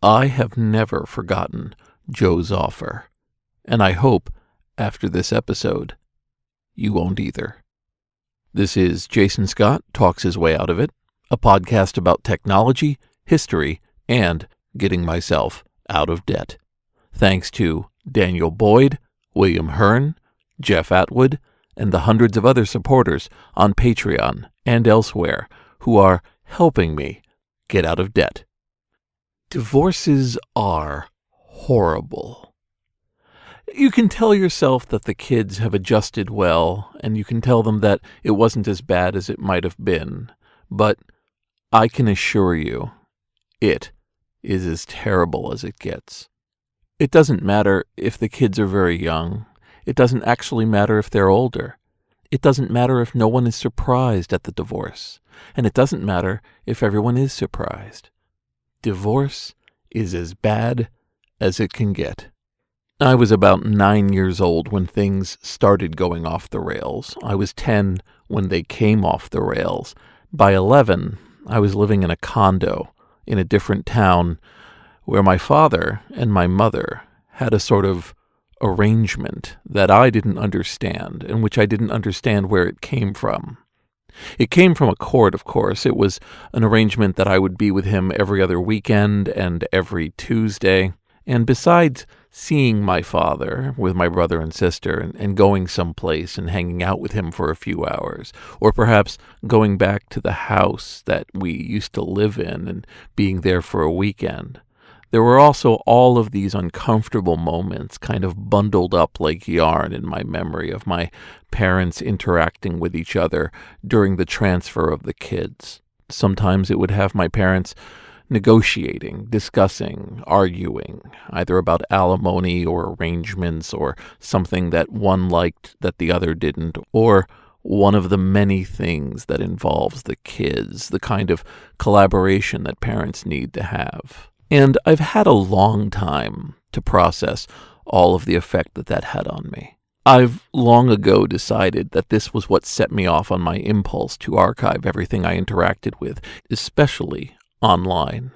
I have never forgotten Joe's offer, and I hope, after this episode, you won't either. This is Jason Scott Talks His Way Out of It, a podcast about technology, history, and getting myself out of debt. Thanks to Daniel Boyd, William Hearn, Jeff Atwood, and the hundreds of other supporters on Patreon and elsewhere who are helping me get out of debt. Divorces are horrible. You can tell yourself that the kids have adjusted well, and you can tell them that it wasn't as bad as it might have been, but I can assure you, it is as terrible as it gets. It doesn't matter if the kids are very young. It doesn't actually matter if they're older. It doesn't matter if no one is surprised at the divorce, and it doesn't matter if everyone is surprised. Divorce is as bad as it can get. I was about 9 years old when things started going off the rails. I was 10 when they came off the rails. By 11, I was living in a condo in a different town where my father and my mother had a sort of arrangement that I didn't understand, and which I didn't understand where it came from. It came from a court, of course. It was an arrangement that I would be with him every other weekend and every Tuesday. And besides seeing my father with my brother and sister and going someplace and hanging out with him for a few hours, or perhaps going back to the house that we used to live in and being there for a weekend, there were also all of these uncomfortable moments kind of bundled up like yarn in my memory of my parents interacting with each other during the transfer of the kids. Sometimes it would have my parents negotiating, discussing, arguing, either about alimony or arrangements or something that one liked that the other didn't, or one of the many things that involves the kids, the kind of collaboration that parents need to have. And I've had a long time to process all of the effect that that had on me. I've long ago decided that this was what set me off on my impulse to archive everything I interacted with, especially online.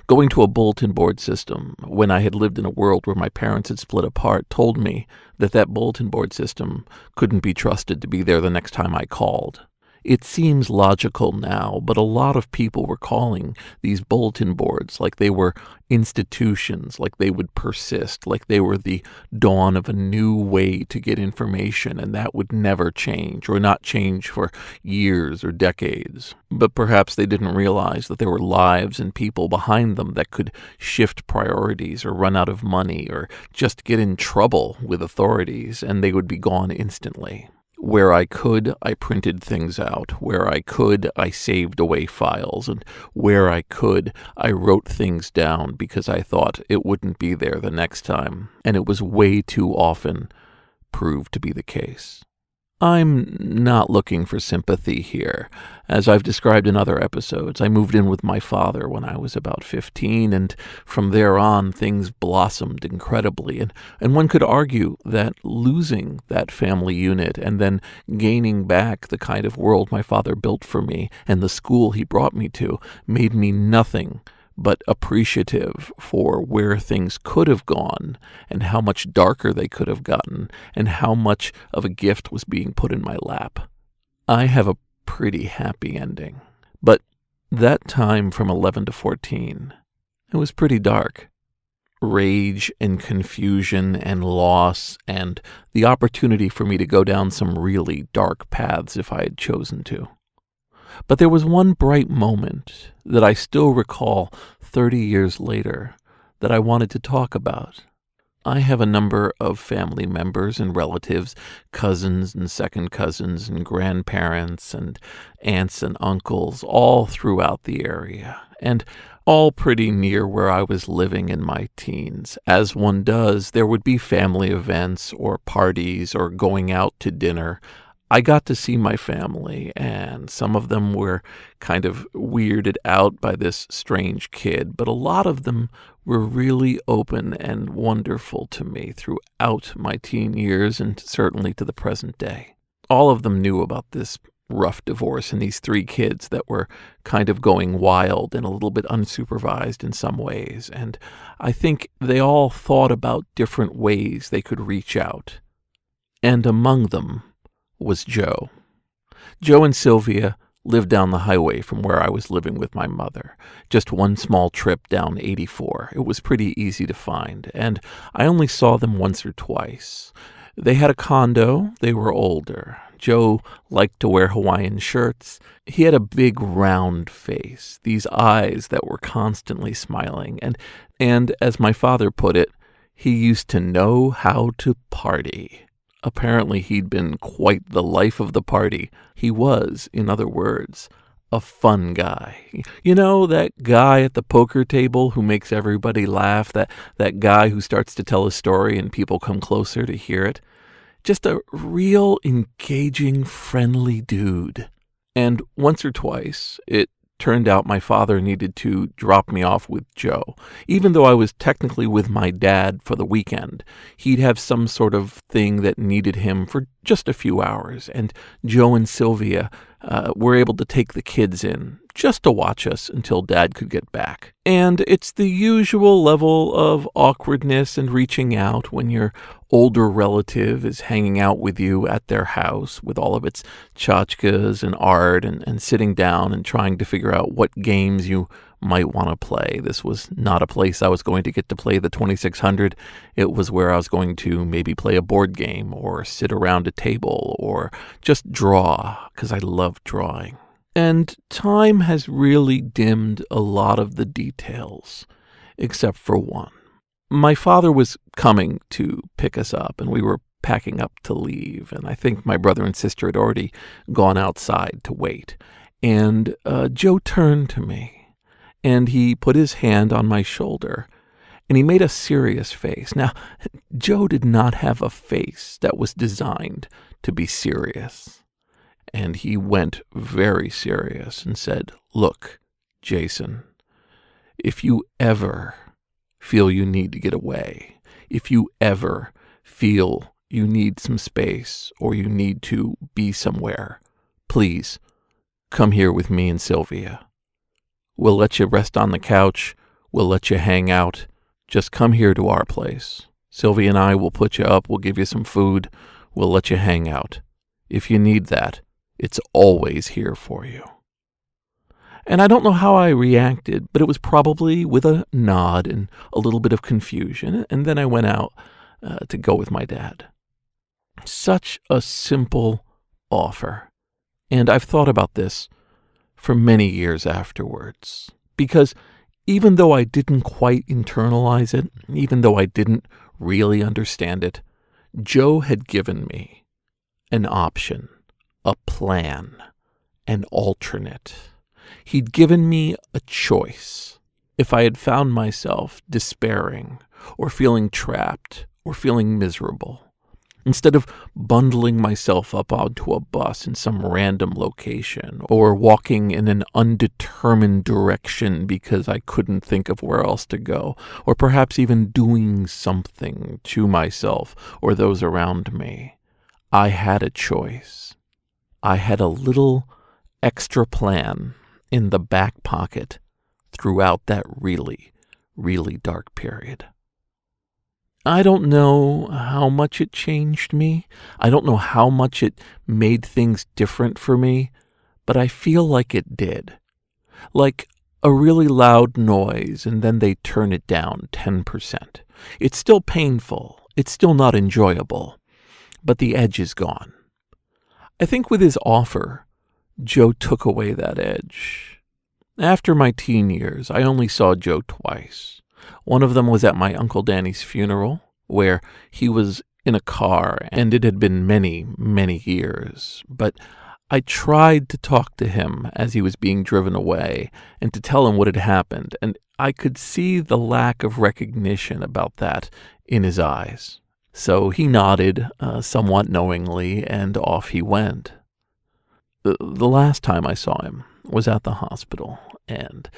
Going to a bulletin board system when I had lived in a world where my parents had split apart told me that that bulletin board system couldn't be trusted to be there the next time I called. It seems logical now, but a lot of people were calling these bulletin boards like they were institutions, like they would persist, like they were the dawn of a new way to get information, and that would never change, or not change for years or decades. But perhaps they didn't realize that there were lives and people behind them that could shift priorities or run out of money or just get in trouble with authorities, and they would be gone instantly. Where I could, I printed things out. Where I could, I saved away files. And where I could, I wrote things down because I thought it wouldn't be there the next time. And it was way too often proved to be the case. I'm not looking for sympathy here. As I've described in other episodes, I moved in with my father when I was about 15, and from there on, things blossomed incredibly. And one could argue that losing that family unit and then gaining back the kind of world my father built for me and the school he brought me to made me nothing but appreciative for where things could have gone and how much darker they could have gotten and how much of a gift was being put in my lap. I have a pretty happy ending, but that time from 11 to 14, it was pretty dark. Rage and confusion and loss and the opportunity for me to go down some really dark paths if I had chosen to. But there was one bright moment that I still recall 30 years later that I wanted to talk about. I have a number of family members and relatives, cousins and second cousins and grandparents and aunts and uncles all throughout the area, and all pretty near where I was living in my teens. As one does, there would be family events or parties or going out to dinner. I got to see my family, and some of them were kind of weirded out by this strange kid, but a lot of them were really open and wonderful to me throughout my teen years and certainly to the present day. All of them knew about this rough divorce and these 3 kids that were kind of going wild and a little bit unsupervised in some ways. And I think they all thought about different ways they could reach out. And among them was Joe. Joe and Sylvia lived down the highway from where I was living with my mother. Just one small trip down 84. It was pretty easy to find, and I only saw them once or twice. They had a condo. They were older. Joe liked to wear Hawaiian shirts. He had a big round face, these eyes that were constantly smiling, and as my father put it, he used to know how to party. Apparently, he'd been quite the life of the party. He was, in other words, a fun guy. You know, that guy at the poker table who makes everybody laugh, that guy who starts to tell a story and people come closer to hear it. Just a real engaging, friendly dude. And once or twice, it turned out my father needed to drop me off with Joe. Even though I was technically with my dad for the weekend, he'd have some sort of thing that needed him for just a few hours, and Joe and Sylvia were able to take the kids in just to watch us until Dad could get back. And it's the usual level of awkwardness and reaching out when your older relative is hanging out with you at their house with all of its tchotchkes and art and sitting down and trying to figure out what games you might want to play. This was not a place I was going to get to play the 2600. It was where I was going to maybe play a board game or sit around a table or just draw, because I love drawing. And time has really dimmed a lot of the details, except for one. My father was coming to pick us up, and we were packing up to leave, and I think my brother and sister had already gone outside to wait. And Joe turned to me, and he put his hand on my shoulder, and he made a serious face. Now, Joe did not have a face that was designed to be serious. And he went very serious and said, "Look, Jason, if you ever feel you need to get away, if you ever feel you need some space or you need to be somewhere, please come here with me and Sylvia. We'll let you rest on the couch. We'll let you hang out. Just come here to our place. Sylvia and I will put you up. We'll give you some food. We'll let you hang out. If you need that, it's always here for you." And I don't know how I reacted, but it was probably with a nod and a little bit of confusion. And then I went out to go with my dad. Such a simple offer. And I've thought about this for many years afterwards. Because even though I didn't quite internalize it, even though I didn't really understand it, Joe had given me an option, a plan, an alternate. He'd given me a choice. If I had found myself despairing or feeling trapped or feeling miserable, instead of bundling myself up onto a bus in some random location or walking in an undetermined direction because I couldn't think of where else to go, or perhaps even doing something to myself or those around me, I had a choice. I had a little extra plan in the back pocket throughout that really, really dark period. I don't know how much it changed me. I don't know how much it made things different for me, but I feel like it did. Like a really loud noise, and then they turn it down 10%. It's still painful. It's still not enjoyable, but the edge is gone. I think with his offer, Joe took away that edge. After my teen years, I only saw Joe twice. One of them was at my Uncle Danny's funeral, where he was in a car, and it had been many, many years. But I tried to talk to him as he was being driven away and to tell him what had happened, and I could see the lack of recognition about that in his eyes. So he nodded somewhat knowingly, and off he went. The last time I saw him was at the hospital, and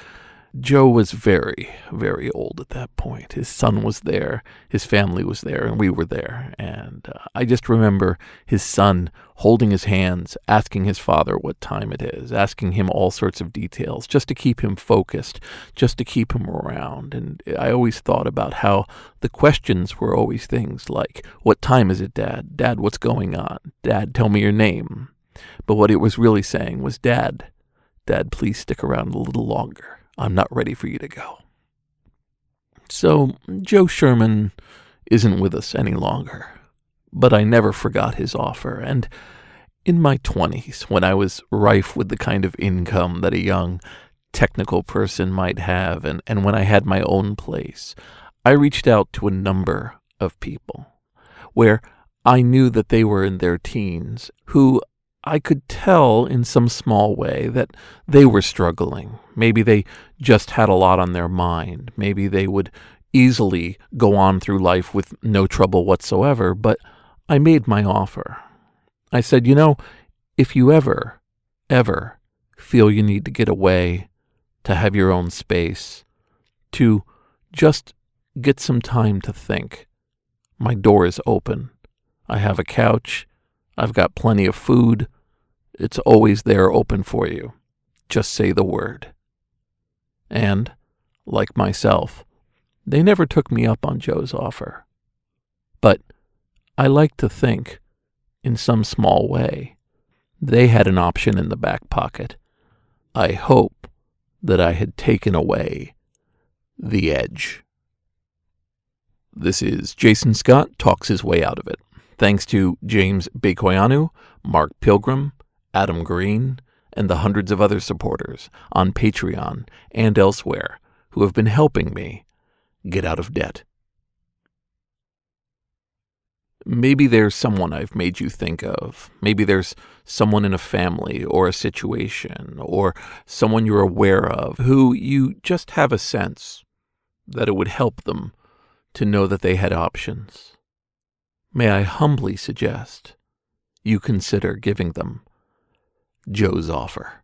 Joe was very, very old at that point. His son was there, his family was there, and we were there. And I just remember his son holding his hands, asking his father what time it is, asking him all sorts of details, just to keep him focused, just to keep him around. And I always thought about how the questions were always things like, "What time is it, Dad? Dad, what's going on? Dad, tell me your name." But what it was really saying was, Dad, please stick around a little longer. I'm not ready for you to go." So Joe Sherman isn't with us any longer, but I never forgot his offer. And in my 20s, when I was rife with the kind of income that a young technical person might have, and when I had my own place, I reached out to a number of people where I knew that they were in their teens, who I could tell in some small way that they were struggling. Maybe they just had a lot on their mind. Maybe they would easily go on through life with no trouble whatsoever. But I made my offer. I said, if you ever feel you need to get away, to have your own space, to just get some time to think, my door is open. I have a couch. I've got plenty of food. It's always there open for you. Just say the word. And, like myself, they never took me up on Joe's offer. But I like to think, in some small way, they had an option in the back pocket. I hope that I had taken away the edge. This is Jason Scott Talks His Way Out of It. Thanks to James Bekoyanu, Mark Pilgrim, Adam Green, and the hundreds of other supporters on Patreon and elsewhere who have been helping me get out of debt. Maybe there's someone I've made you think of. Maybe there's someone in a family or a situation or someone you're aware of who you just have a sense that it would help them to know that they had options. May I humbly suggest you consider giving them Joe's offer.